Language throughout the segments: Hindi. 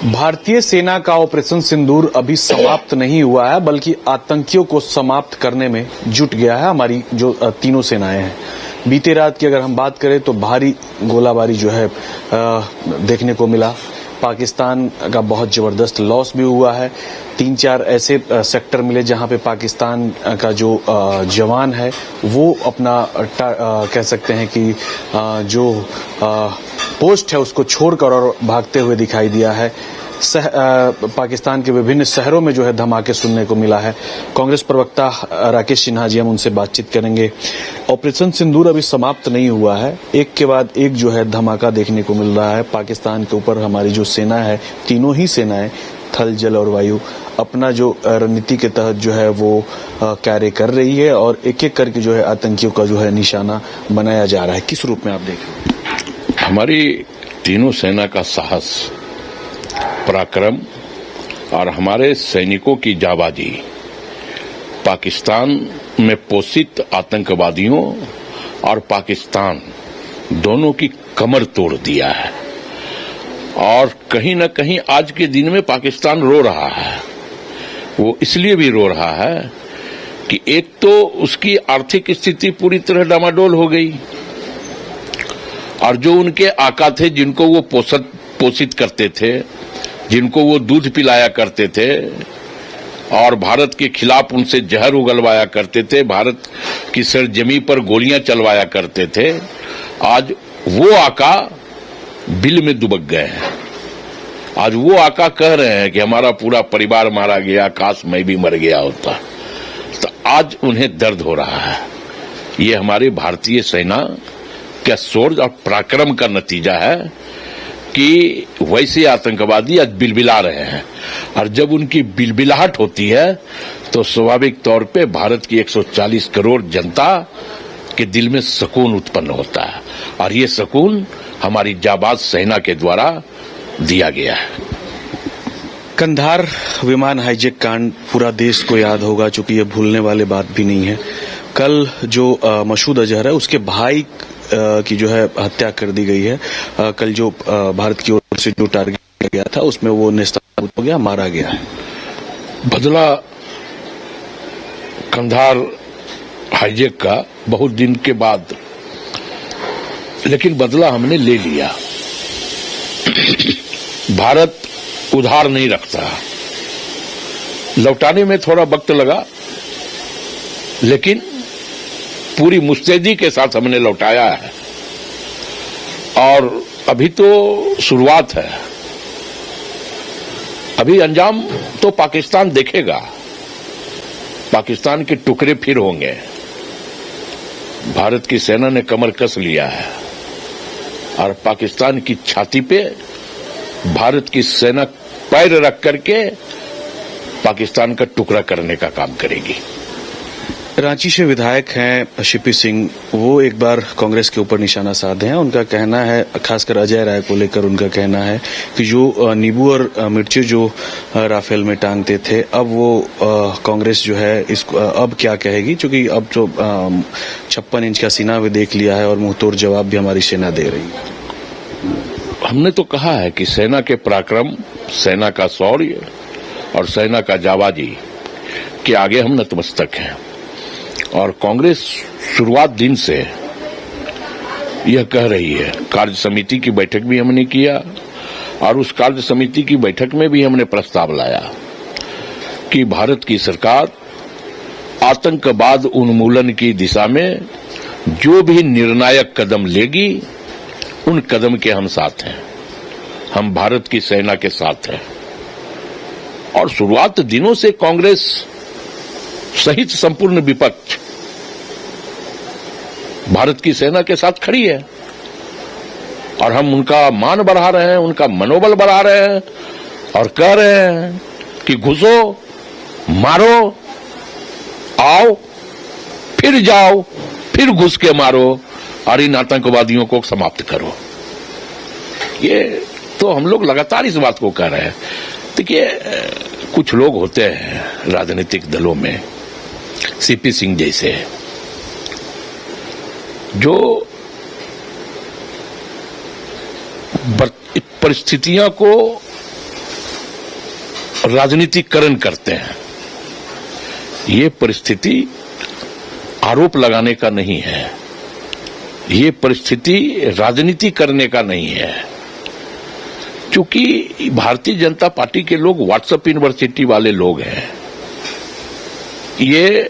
भारतीय सेना का ऑपरेशन सिंदूर अभी समाप्त नहीं हुआ है, बल्कि आतंकियों को समाप्त करने में जुट गया है हमारी जो तीनों सेनाएं हैं। बीते रात की अगर हम बात करें तो भारी गोलाबारी जो है देखने को मिला। पाकिस्तान का बहुत जबरदस्त लॉस भी हुआ है। 3-4 ऐसे सेक्टर मिले जहां पे पाकिस्तान का जो जवान है वो अपना कह सकते हैं कि जो पोस्ट है उसको छोड़कर और भागते हुए दिखाई दिया है। पाकिस्तान के विभिन्न शहरों में जो है धमाके सुनने को मिला है। कांग्रेस प्रवक्ता राकेश सिन्हा जी हम उनसे बातचीत करेंगे। ऑपरेशन सिंदूर अभी समाप्त नहीं हुआ है, एक के बाद एक जो है धमाका देखने को मिल रहा है। पाकिस्तान के ऊपर हमारी जो सेना है, तीनों ही सेनाएं थल, जल और वायु अपना जो रणनीति के तहत जो है वो कार्य कर रही है और एक एक करके जो है आतंकियों का जो है निशाना बनाया जा रहा है। किस रूप में आप देख रहे हैं? हमारी तीनों सेना का साहस, पराक्रम और हमारे सैनिकों की जाबाजी पाकिस्तान में पोषित आतंकवादियों और पाकिस्तान दोनों की कमर तोड़ दिया है। और कहीं न कहीं आज के दिन में पाकिस्तान रो रहा है। वो इसलिए भी रो रहा है कि एक तो उसकी आर्थिक स्थिति पूरी तरह डामाडोल हो गई और जो उनके आका थे, जिनको वो पोषित करते थे, जिनको वो दूध पिलाया करते थे और भारत के खिलाफ उनसे जहर उगलवाया करते थे, भारत की सरजमी पर गोलियां चलवाया करते थे, आज वो आका बिल में दुबक गए हैं। आज वो आका कह रहे हैं कि हमारा पूरा परिवार मारा गया, काश मैं भी मर गया होता। तो आज उन्हें दर्द हो रहा है। ये हमारी भारतीय सेना के शौर्य और पराक्रम का नतीजा है कि वैसे आतंकवादी आज बिलबिला रहे हैं और जब उनकी बिलबिलाहट होती है तो स्वाभाविक तौर पे भारत की 140 करोड़ जनता के दिल में सुकून उत्पन्न होता है और ये सुकून हमारी जाबाज सेना के द्वारा दिया गया है। कंधार विमान हाईजैक कांड पूरा देश को याद होगा, चूंकि ये भूलने वाली बात भी नहीं है। कल जो मसूद अजहर है उसके भाई की जो है हत्या कर दी गई है। कल जो भारत की ओर से जो टारगेट किया गया था उसमें वो नेस्तनाबूद हो गया, मारा गया है। बदला कंधार हाईजैक का बहुत दिन के बाद, लेकिन बदला हमने ले लिया। भारत उधार नहीं रखता, लौटाने में थोड़ा वक्त लगा लेकिन पूरी मुस्तैदी के साथ हमने लौटाया है और अभी तो शुरुआत है। अभी अंजाम तो पाकिस्तान देखेगा, पाकिस्तान के टुकड़े फिर होंगे। भारत की सेना ने कमर कस लिया है और पाकिस्तान की छाती पे भारत की सेना पैर रख करके पाकिस्तान का टुकड़ा करने का काम करेगी। रांची से विधायक हैं शिपी सिंह, वो एक बार कांग्रेस के ऊपर निशाना साधे हैं। उनका कहना है, खासकर अजय राय को लेकर उनका कहना है कि जो नींबू और मिर्ची जो राफेल में टांगते थे, अब वो कांग्रेस जो है इसको अब क्या कहेगी, क्योंकि अब जो 56 इंच का सीना भी देख लिया है और मुंहतोड़ जवाब भी हमारी सेना दे रही है। हमने तो कहा है कि सेना के पराक्रम, सेना का शौर्य और सेना का जाबाजी के आगे हम नतमस्तक हैं। और कांग्रेस शुरुआत दिन से यह कह रही है। कार्य समिति की बैठक भी हमने किया और उस कार्य समिति की बैठक में भी हमने प्रस्ताव लाया कि भारत की सरकार आतंकवाद उन्मूलन की दिशा में जो भी निर्णायक कदम लेगी उन कदम के हम साथ हैं, हम भारत की सेना के साथ हैं। और शुरुआत दिनों से कांग्रेस सहित संपूर्ण विपक्ष भारत की सेना के साथ खड़ी है और हम उनका मान बढ़ा रहे हैं, उनका मनोबल बढ़ा रहे हैं और कह रहे हैं कि घुसो, मारो, आओ, फिर जाओ, फिर घुस के मारो और इन आतंकवादियों को समाप्त करो। ये तो हम लोग लगातार इस बात को कह रहे हैं। देखिए, कुछ लोग होते हैं राजनीतिक दलों में, सीपी सिंह जैसे, जो परिस्थितियों को राजनीतिकरण करते हैं। ये परिस्थिति आरोप लगाने का नहीं है, ये परिस्थिति राजनीति करने का नहीं है, क्योंकि भारतीय जनता पार्टी के लोग व्हाट्सएप यूनिवर्सिटी वाले लोग हैं। ये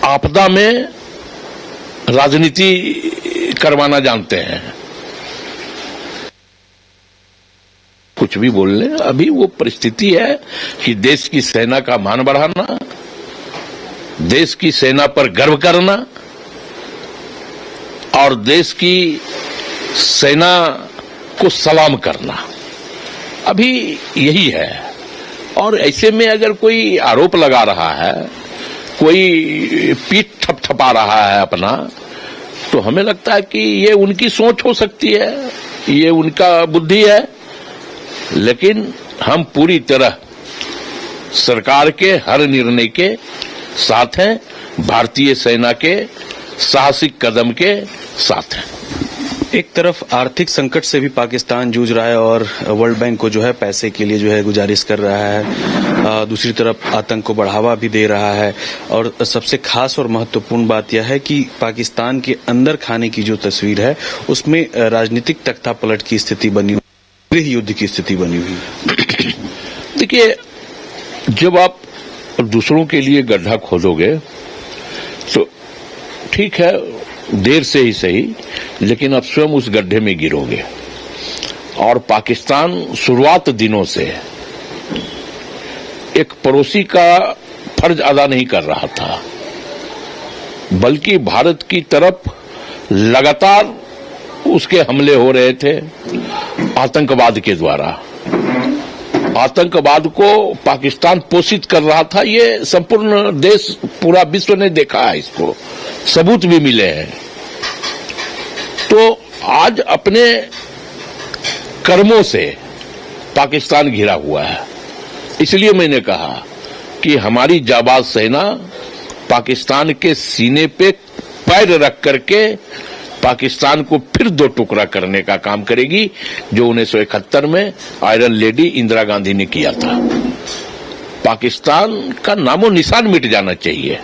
आपदा में राजनीति करवाना जानते हैं। कुछ भी बोल लें, अभी वो परिस्थिति है कि देश की सेना का मान बढ़ाना, देश की सेना पर गर्व करना और देश की सेना को सलाम करना, अभी यही है। और ऐसे में अगर कोई आरोप लगा रहा है, कोई पीठ थपथपा रहा है अपना, तो हमें लगता है कि ये उनकी सोच हो सकती है, ये उनका बुद्धि है, लेकिन हम पूरी तरह सरकार के हर निर्णय के साथ हैं, भारतीय सेना के साहसिक कदम के साथ हैं। एक तरफ आर्थिक संकट से भी पाकिस्तान जूझ रहा है और वर्ल्ड बैंक को जो है पैसे के लिए जो है गुजारिश कर रहा है, दूसरी तरफ आतंक को बढ़ावा भी दे रहा है। और सबसे खास और महत्वपूर्ण बात यह है कि पाकिस्तान के अंदर खाने की जो तस्वीर है उसमें राजनीतिक तख्तापलट की स्थिति बनी हुई, गृह युद्ध की स्थिति बनी हुई। देखिए, जब आप दूसरों के लिए गड्ढा खोदोगे तो ठीक है, देर से ही सही, लेकिन आप स्वयं उस गड्ढे में गिरोगे। और पाकिस्तान शुरुआत दिनों से एक पड़ोसी का फर्ज अदा नहीं कर रहा था, बल्कि भारत की तरफ लगातार उसके हमले हो रहे थे आतंकवाद के द्वारा। आतंकवाद को पाकिस्तान पोषित कर रहा था, ये संपूर्ण देश, पूरा विश्व ने देखा है, इसको सबूत भी मिले हैं। तो आज अपने कर्मों से पाकिस्तान घिरा हुआ है। इसलिए मैंने कहा कि हमारी जाबाज सेना पाकिस्तान के सीने पे पैर रख करके पाकिस्तान को फिर दो टुकड़ा करने का काम करेगी, जो 1971 में आयरन लेडी इंदिरा गांधी ने किया था। पाकिस्तान का नामो निशान मिट जाना चाहिए,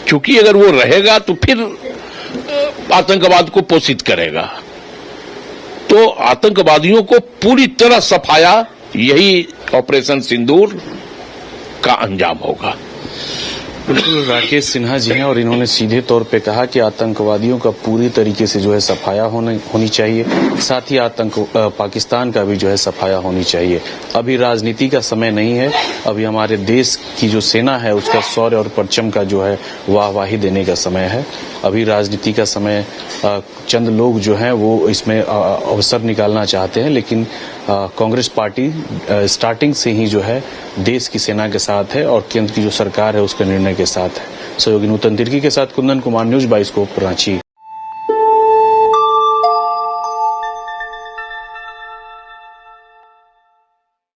क्योंकि अगर वो रहेगा तो फिर आतंकवाद को पोषित करेगा। तो आतंकवादियों को पूरी तरह सफाया, यही ऑपरेशन सिंदूर का अंजाम होगा। बिल्कुल, राकेश सिन्हा जी हैं और इन्होंने सीधे तौर पे कहा कि आतंकवादियों का पूरी तरीके से जो है सफाया होनी चाहिए, साथ ही पाकिस्तान का भी जो है सफाया होनी चाहिए। अभी राजनीति का समय नहीं है, अभी हमारे देश की जो सेना है उसका शौर्य और परचम का जो है वाहवाही देने का समय है। अभी राजनीति का समय, चंद लोग जो हैं वो इसमें अवसर निकालना चाहते हैं, लेकिन कांग्रेस पार्टी स्टार्टिंग से ही जो है देश की सेना के साथ है और केंद्र की जो सरकार है उसके निर्णय के साथ है। सहयोगी नूतन तिर्की के साथ कुंदन कुमार, न्यूज़ 22 रांची।